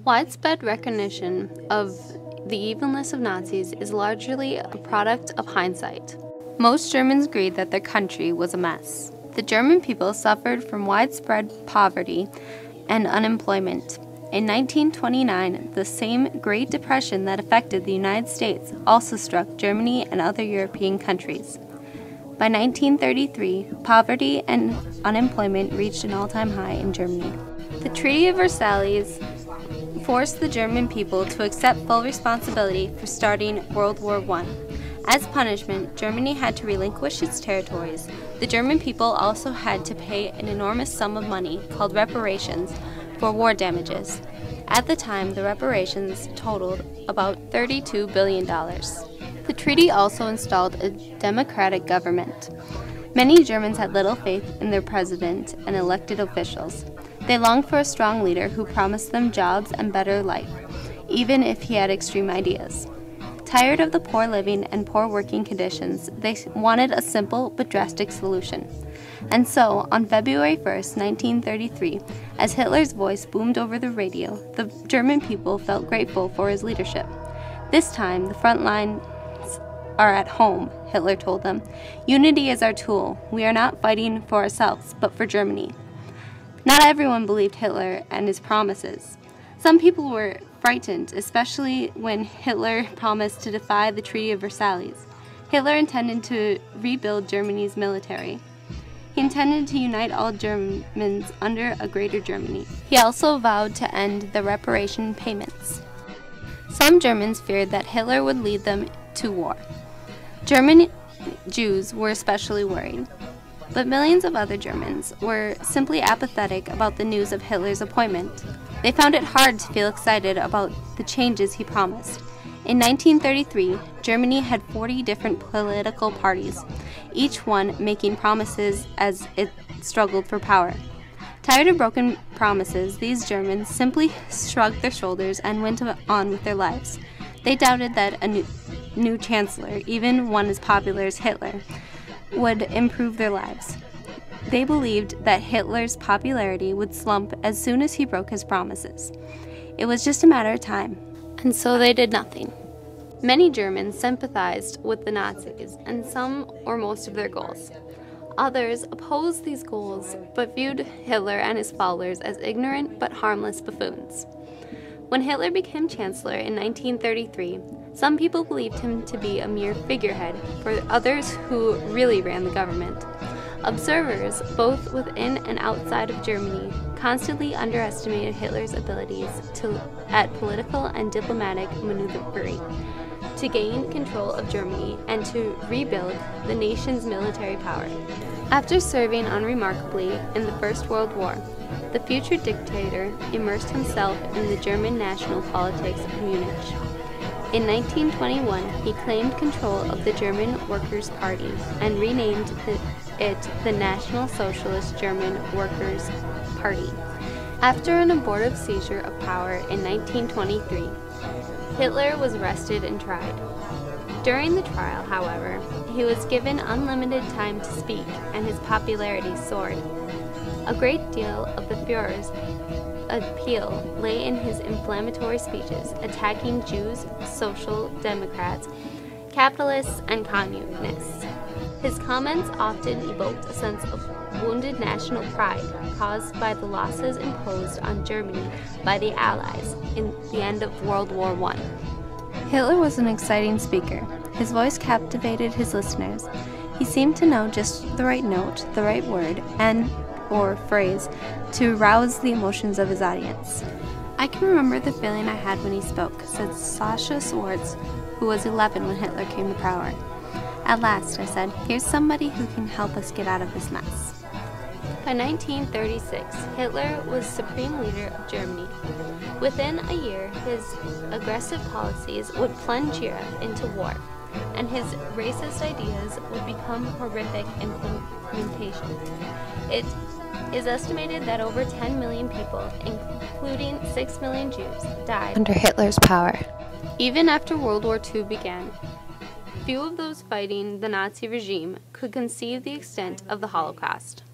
Widespread recognition of the evilness of Nazis is largely a product of hindsight. Most Germans agreed that their country was a mess. The German people suffered from widespread poverty and unemployment. In 1929, the same Great Depression that affected the United States also struck Germany and other European countries. By 1933, poverty and unemployment reached an all-time high in Germany. The Treaty of Versailles forced the German people to accept full responsibility for starting World War I. As punishment, Germany had to relinquish its territories. The German people also had to pay an enormous sum of money called reparations for war damages. At the time, the reparations totaled about $32 billion. The treaty also installed a democratic government. Many Germans had little faith in their president and elected officials. They longed for a strong leader who promised them jobs and better life, even if he had extreme ideas. Tired of the poor living and poor working conditions, they wanted a simple but drastic solution. And so, on February 1st, 1933, as Hitler's voice boomed over the radio, the German people felt grateful for his leadership. This time, the front lines are at home, Hitler told them. Unity is our tool. We are not fighting for ourselves, but for Germany. Not everyone believed Hitler and his promises. Some people were frightened, especially when Hitler promised to defy the Treaty of Versailles. Hitler intended to rebuild Germany's military. He intended to unite all Germans under a greater Germany. He also vowed to end the reparation payments. Some Germans feared that Hitler would lead them to war. German Jews were especially worried. But millions of other Germans were simply apathetic about the news of Hitler's appointment. They found it hard to feel excited about the changes he promised. In 1933, Germany had 40 different political parties, each one making promises as it struggled for power. Tired of broken promises, these Germans simply shrugged their shoulders and went on with their lives. They doubted that a new chancellor, even one as popular as Hitler, would improve their lives. They believed that Hitler's popularity would slump as soon as he broke his promises. It was just a matter of time. And so they did nothing. Many Germans sympathized with the Nazis and some or most of their goals. Others opposed these goals but viewed Hitler and his followers as ignorant but harmless buffoons. When Hitler became chancellor in 1933, some people believed him to be a mere figurehead for others who really ran the government. Observers, both within and outside of Germany, constantly underestimated Hitler's abilities at political and diplomatic maneuvering to gain control of Germany and to rebuild the nation's military power. After serving unremarkably in the First World War, the future dictator immersed himself in the German national politics of Munich. In 1921, he claimed control of the German Workers' Party and renamed it the National Socialist German Workers' Party. After an abortive seizure of power in 1923, Hitler was arrested and tried. During the trial, however, he was given unlimited time to speak, and his popularity soared. A great deal of the Führer's appeal lay in his inflammatory speeches attacking Jews, social democrats, capitalists, and communists. His comments often evoked a sense of wounded national pride caused by the losses imposed on Germany by the Allies in the end of World War I. Hitler was an exciting speaker. His voice captivated his listeners. He seemed to know just the right note, the right word, or phrase to rouse the emotions of his audience. I can remember the feeling I had when he spoke, said Sasha Swartz, who was 11 when Hitler came to power. At last, I said, here's somebody who can help us get out of this mess. By 1936, Hitler was supreme leader of Germany. Within a year, his aggressive policies would plunge Europe into war, and his racist ideas would become horrific implementation. It is estimated that over 10 million people, including 6 million Jews, died under Hitler's power. Even after World War II began, few of those fighting the Nazi regime could conceive the extent of the Holocaust.